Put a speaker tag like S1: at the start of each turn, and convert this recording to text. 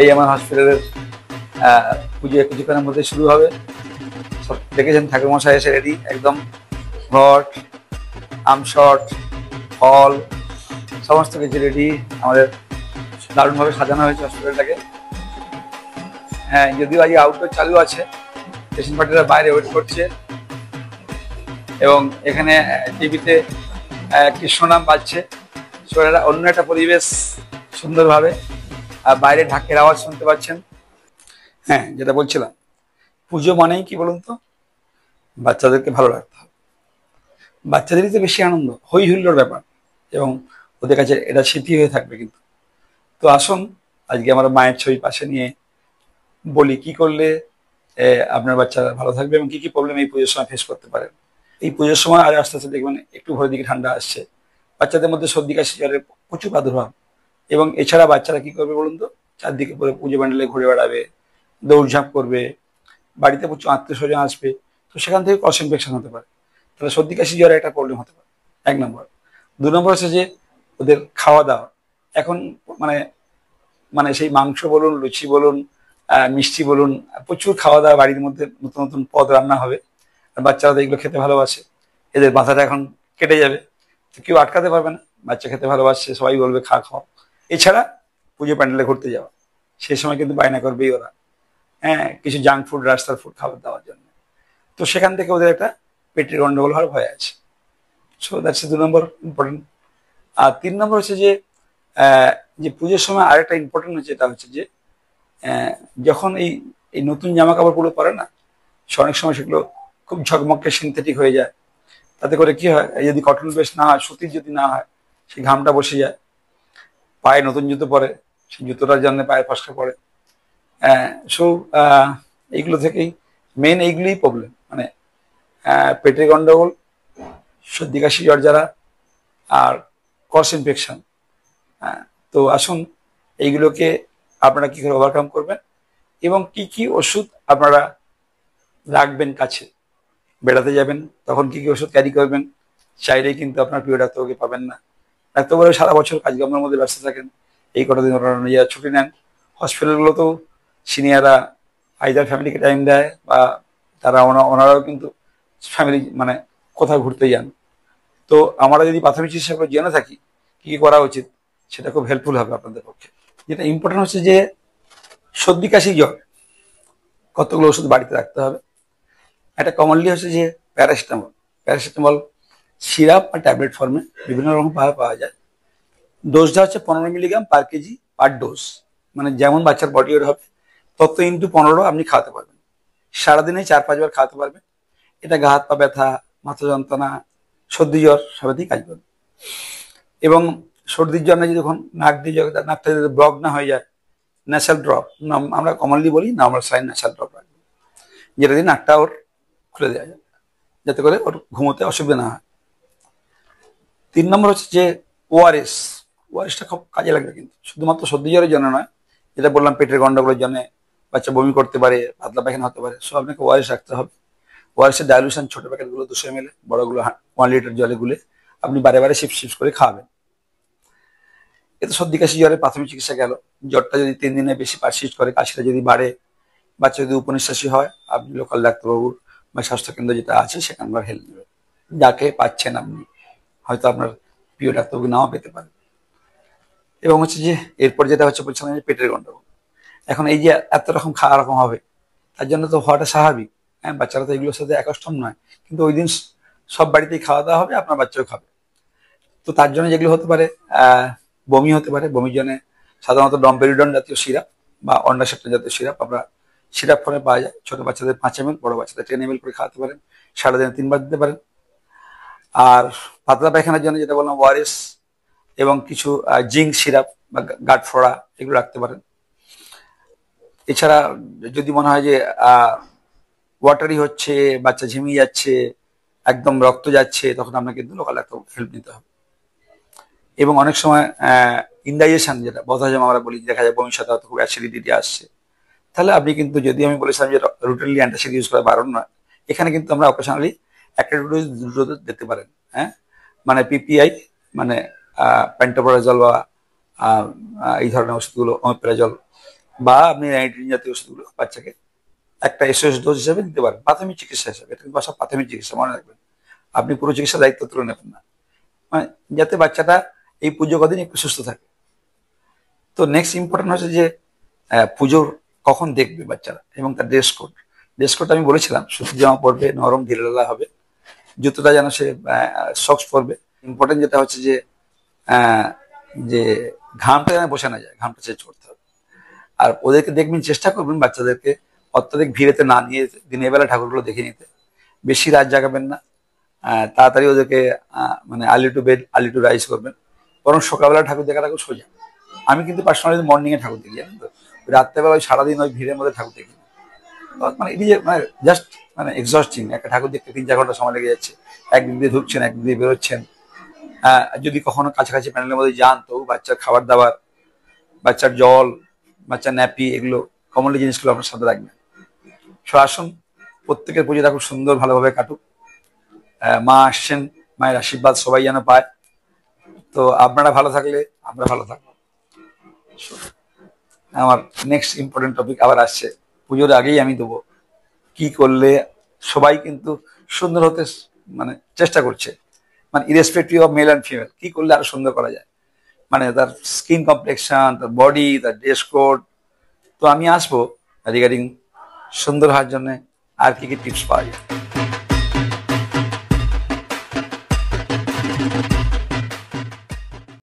S1: এই আমার হসপিটালের পুজো কিছুক্ষণের মধ্যে শুরু হবে। সব দেখেছেন ঠাকুরমশাই এসে রেডি, একদম ঘট, আমশট, ফল সমস্ত কিছু রেডি। আমাদের দারুণভাবে সাজানো হয়েছে হসপিটালটাকে। হ্যাঁ, যদিও আজ আউটডোর চালু আছে, পেশেন্ট পার্টিরা বাইরে ওয়েট করছে এবং এখানে টিভিতে কৃষ্ণনাম বাজছে। অন্য একটা পরিবেশ সুন্দরভাবে, আর বাইরে ঢাকের আওয়াজ শুনতে পাচ্ছেন। হ্যাঁ, যেটা বলছিলাম, পুজো মানেই কি বলুন তো, বাচ্চাদেরকে ভালো রাখতে হবে। বাচ্চাদেরই তো বেশি আনন্দ, হই হুল্লোড় ব্যাপার, এবং ওদের কাছে এটা স্মৃতি হয়ে থাকবে। কিন্তু তো আসুন আজকে আমরা মায়ের ছবি পাশে নিয়ে বলি কি করলে আপনার বাচ্চারা ভালো থাকবে এবং কি কি প্রবলেম এই পুজোর সময় ফেস করতে পারেন। এই পুজোর সময় আর আস্তে আস্তে দেখবেন একটু ভোরের দিকে ঠান্ডা আসছে, বাচ্চাদের মধ্যে সর্দি কাশি জ্বরের প্রচুর প্রাদুর্ভাব। এবং এছাড়া বাচ্চারা কি করবে বলুন তো, চারদিকে পুরো পুজো প্যান্ডেলে ঘুরে বেড়াবে, দৌড়ঝাঁপ করবে, বাড়িতে প্রচুর আত্মীয় স্বজন আসবে, তো সেখান থেকে ক্রস ইনফেকশন হতে পারে। তাহলে সর্দি কাশি জ্বরে একটা প্রবলেম হতে পারে, 1 নম্বর। 2 নম্বর হচ্ছে যে ওদের খাওয়া দাওয়া। এখন মানে মানে সেই মাংস বলুন, লুচি বলুন, মিষ্টি বলুন, প্রচুর খাওয়া দাওয়া বাড়ির মধ্যে, নতুন নতুন পদ রান্না হবে। আর বাচ্চারা তো এগুলো খেতে ভালোবাসে, এদের মাথাটা এখন কেটে যাবে, তো কেউ আটকাতে পারবে না। বাচ্চা খেতে ভালোবাসছে, সবাই বলবে খা খাও। এছাড়া পুজো প্যান্ডেলে ঘুরতে যাওয়া, সেই সময় কিন্তু বায়না করবেই ওরা, হ্যাঁ, কিছু জাঙ্ক ফুড, রাস্তার ফুড খাবার দেওয়ার জন্য। তো সেখান থেকে ওদের একটা পেটের গন্ডগোল হওয়ার ভয় আছে। So that's 2 number important. আর 3 নম্বর হচ্ছে যে যে পুজোর সময় আরেকটা ইম্পর্টেন্ট হচ্ছে, এটা হচ্ছে যে যখন এই এই নতুন জামা কাপড়গুলো পরে না, অনেক সময় সেগুলো খুব ঝকমকে সিনথেটিক হয়ে যায়। তাতে করে কি হয়, যদি কটন বেস না হয়, সুতির যদি না হয়, সেই ঘামটা বসে যায়। পায়ে নতুন জুতো পরে, সেই জুতোটার জন্য পায়ে ফসকা পড়ে। সো এইগুলো থেকেই মেন এইগুলোই প্রবলেম, মানে পেটের গন্ডগোল, সর্দি কাশি জ্বর জ্বালা, আর ক্রস ইনফেকশন। তো আসুন এইগুলোকে আপনারা কি করে ওভারকাম করবেন এবং কি কি ওষুধ আপনারা রাখবেন কাছে। বেড়াতে যাবেন তখন কি কি ওষুধ ক্যারি করবেন, চাইলেই কিন্তু আপনার প্রিয় ডাক্তারকে পাবেন না। ডাক্তারবাবু সারা বছর কাজকর্মের মধ্যে ব্যস্ত থাকেন, এই কটা দিন ওনারা নিজেরা ছুটি নেন। হসপিটালগুলোতেও সিনিয়ররা আইদার ফ্যামিলিকে টাইম দেয়, বা তারা ওনারাও কিন্তু ফ্যামিলি মানে কোথাও ঘুরতে যান। তো আমরা যদি প্রাথমিক চিকিৎসাগুলো জেনে থাকি কি কি করা উচিত, সেটা খুব হেল্পফুল হবে আপনাদের পক্ষে। যেটা ইম্পর্টেন্ট হচ্ছে যে সর্দি কাশি জ্বর কতগুলো ওষুধ বাড়িতে রাখতে হবে। একটা কমনলি হচ্ছে যে প্যারাসিটামল। প্যারাসিটামল সিরাপ বা ট্যাবলেট ফর্মে বিভিন্ন রকম পাওয়া যায়। ডোজটা হচ্ছে 15 মিলিগ্রাম পার কেজি পার ডোজ, মানে যেমন বাচ্চার বডি ওয়েট হবে তত ইন্টু 15 আপনি খাওয়াতে পারবেন। সারাদিনে 4-5 বার খাওয়াতে পারবেন। এটা গা হাত পা ব্যথা, মাথা যন্ত্রণা, সর্দি জ্বর সবেতেই কাজ করবে। এবং সর্দির জন্য যখন নাক দিয়ে নাকটা যদি ব্লক না হয়ে যায়, ন্যাসাল ড্রপ, আমরা কমনলি বলি নর্মাল সাইন ন্যাসাল ড্রপ রাখবে, যেটা দিয়ে নাকটা ওর খুলে দেওয়া যায়, যাতে করে ওর ঘুমোতে অসুবিধা না হয়। 3 নম্বর হচ্ছে যে ওআরএস। ওআরএসটা খুব কাজে লাগবে, কিন্তু শুধুমাত্র সর্দি জ্বরের জন্য নয়, যেটা বললাম পেটের গন্ডগোলের জন্য বাচ্চা বমি করতে পারে, পাতলা পায়খানা হতে পারে, সো আপনাকে ওআরএস রাখতে হবে। ওআরএস এর ডাইলুশন ছোট প্যাকেটগুলো 200 ml, বড়গুলো 1 লিটার জলে গুলে আপনি বারে বারে শিপ করে খাওয়াবেন। এতে সর্দি কাশি জ্বরের প্রাথমিক চিকিৎসা গেল। জ্বরটা যদি 3 দিনে বেশি পারসিস্ট করে, কাশিটা যদি বাড়ে, বাচ্চা যদি উপনিশ্বাসী হয়, আপনি লোকাল ডাক্তারবাবুর বা স্বাস্থ্যকেন্দ্র যেটা আছে সেখানকার হেল্প নেবেন। যাকে পাচ্ছেন আপনি, হয়তো আপনার প্রিয় ডাক্তারবাবু নাও পেতে পারেন। এবং হচ্ছে যে এরপর যেটা হচ্ছে বলছিলাম যে পেটের গন্ডগোল। এখন এই যে এত রকম খাওয়া রকম হবে, তার জন্য তো হওয়াটা স্বাভাবিক। হ্যাঁ, বাচ্চারা তো এগুলোর সাথে একষ্টম নয়, কিন্তু ওই দিন সব বাড়িতেই খাওয়া দাওয়া হবে, আপনার বাচ্চাও খাবে। তো তার জন্য যেগুলো হতে পারে, বমি হতে পারে। বমির জন্য সাধারণত ডম্পেরিডন জাতীয় সিরাপ বা অন্ডাসেপ্টা জাতীয় সিরাপ আমরা সিরাপ ফর্মে পাওয়া যায়। ছোট বাচ্চাদের 5 ml, বড় বাচ্চাদের 10 ml করে খাওয়াতে পারেন, সারাদিনে 3 বার দিতে পারেন। আর পাতলা পায়খানার জন্য যেটা বললাম ওআরএস, এবং কিছু জিঙ্ক সিরাপ বা গাট ফোড়া এগুলো রাখতে পারেন। এছাড়া যদি মনে হয় যে ওয়াটারি হচ্ছে, বাচ্চা ঝিমিয়ে যাচ্ছে, একদম রক্ত যাচ্ছে, তখন আপনাকে কিন্তু লোকাল ডাক্তার হেল্প নিতে হবে। এবং অনেক সময় ইনডাইজেশন, যেটা বদহজম আমরা বলি, দেখা যায় বমির সাথে হয়তো খুব অ্যাসিডিটি আসছে, তাহলে আপনি কিন্তু, যদি আমি বলেছিলাম যে রুটিনলি অ্যান্টাসিড ইউজ করা বারণ নয়, এখানে কিন্তু আমরা অকেশনালি একটা ডোজ দুটো দিতে পারেন। হ্যাঁ, মানে পিপিআই মানে প্যান্টোপ্রাজল বা এই ধরনের ওষুধগুলো, ওমেপ্রাজল, বা আপনি নাইট্রিন জাতীয় ওষুধগুলো বাচ্চাকে একটা এসএস ডোজ হিসেবে দিতে পারেন, প্রাথমিক চিকিৎসা হিসেবে। এটা কিন্তু বাসা প্রাথমিক চিকিৎসা, মনে রাখবেন। আপনি পুরো চিকিৎসার দায়িত্ব তুলে নেবেন না, মানে যাতে বাচ্চাটা এই পুজো কদিন একটু সুস্থ থাকে। তো নেক্সট ইম্পর্টেন্ট হচ্ছে যে পুজোর কখন দেখবে বাচ্চারা এবং তার ড্রেস কোড আমি বলেছিলাম, সুতির জামা পরবে, নরম ঢিলেঢালা হবে, জুতোটা যেন সে সক্স পরবে। ইম্পর্টেন্ট যেটা হচ্ছে যে আহ, যে ঘামটা যেন বসে না যায়, ঘামটা চেঞ্জ করতে হবে। আর ওদেরকে দেখবেন, চেষ্টা করবেন বাচ্চাদেরকে অত্যধিক ভিড়েতে না নিয়ে যেতে, দিনের বেলা ঠাকুরগুলো দেখে নিতে। বেশি রাত জাগাবেন না, তাড়াতাড়ি ওদেরকে মানে early to bed early to rise করবেন। বরং সকালবেলা ঠাকুর দেখাটা খুব সোজা। আমি কিন্তু পার্সোনালি মর্নিং এ ঠাকুর দেখি, জানেন তো। রাত্রেবেলা ওই সারাদিন ওই ভিড়ের মধ্যে ঠাকুর দেখি না। মানে এটি যে মানে জাস্ট মানে এক্সস্টিং, একটা ঠাকুর দেখতে 3-4 ঘন্টা সময় লেগে যাচ্ছে, একদিক দিয়ে ঢুকছেন একদিক দিয়ে বেরোচ্ছেন। যদি কখনো কাছাকাছি প্যান্ডেলের মধ্যে যান, তো বাচ্চার খাবার দাবার, বাচ্চার জল, বাচ্চার ন্যাপি, এগুলো কমনলি জিনিসগুলো আপনার সাথে রাখবেন। সো আসুন, প্রত্যেকের পুজোটা খুব সুন্দর ভালোভাবে কাটুক। মা আসছেন, মায়ের আশীর্বাদ সবাই যেন পায়। তো আপনারা ভালো থাকলে আমরা ভালো থাকবো। আমার নেক্সট ইম্পর্টেন্ট টপিক আবার আসছে, পুজোর আগেই আমি দেবো কি করলে সবাই কিন্তু সুন্দর হতে মানে চেষ্টা করছে, মানে irrespective of male and female, কি করলে আরো সুন্দর করা যায়, মানে তার স্কিন কমপ্লেকশন, তার বডি, তার ড্রেস কোড। তো আমি আসবো রিগার্ডিং সুন্দর হওয়ার জন্য আর কি কি টিপস পাওয়া যায়।